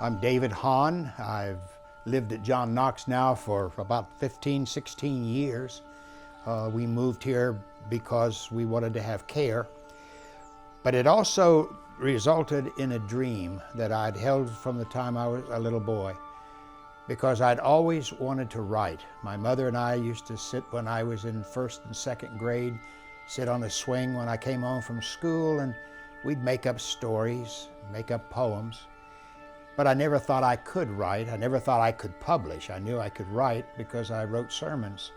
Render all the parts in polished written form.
I'm David Haun. I've lived at John Knox now for about 15, 16 years. We moved here because we wanted to have care. But it also resulted in a dream that I'd held from the time I was a little boy, because I'd always wanted to write. My mother and I used to sit when I was in first and second grade, sit on a swing when I came home from school, and we'd make up stories, make up poems. But I never thought I could write. I never thought I could publish. I knew I could write because I wrote sermons.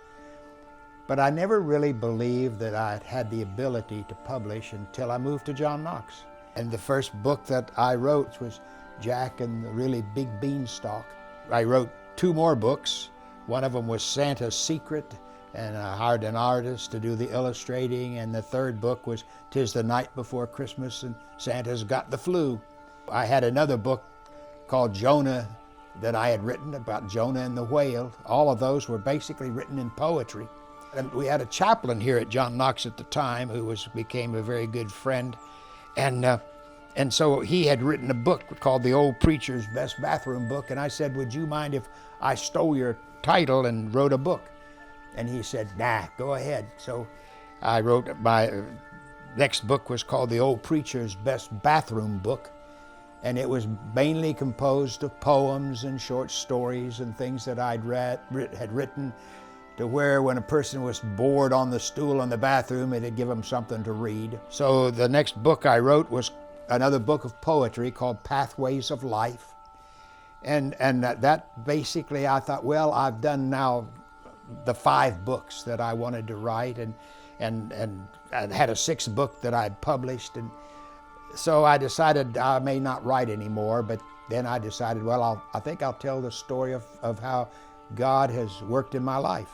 But I never really believed that I had the ability to publish until I moved to John Knox. And the first book that I wrote was Jack and the Really Big Beanstalk. I wrote 2 more books. One of them was Santa's Secret, and I hired an artist to do the illustrating. And the third book was 'Tis the Night Before Christmas and Santa's Got the Flu. I had another book called Jonah that I had written about Jonah and the whale. All of those were basically written in poetry. And we had a chaplain here at John Knox at the time who became a very good friend. And so he had written a book called The Old Preacher's Best Bathroom Book. And I said, would you mind if I stole your title and wrote a book? And he said, nah, go ahead. So I wrote, my next book was called The Old Preacher's Best Bathroom Book. And it was mainly composed of poems and short stories and things that I'd had written, to where when a person was bored on the stool in the bathroom, it'd give them something to read. So the next book I wrote was another book of poetry called Pathways of Life. And that basically, I thought, well, I've done now the 5 books that I wanted to write, and I had a 6th book that I'd published. And so I decided I may not write anymore, but then I decided, well, I think I'll tell the story of how God has worked in my life.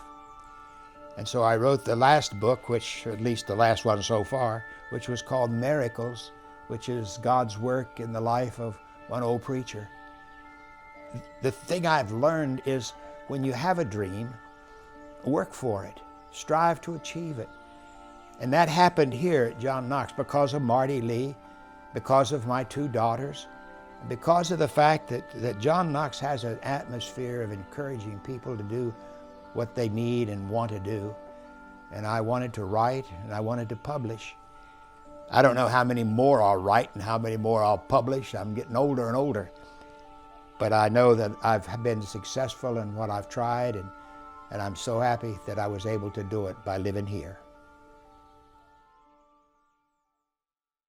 And so I wrote the last book, which, at least the last one so far, which was called Miracles, which is God's work in the life of one old preacher. The thing I've learned is when you have a dream, work for it, strive to achieve it. And that happened here at John Knox because of Marty Lee, because of my 2 daughters, because of the fact that John Knox has an atmosphere of encouraging people to do what they need and want to do. And I wanted to write, and I wanted to publish. I don't know how many more I'll write and how many more I'll publish. I'm getting older and older. But I know that I've been successful in what I've tried, and I'm so happy that I was able to do it by living here.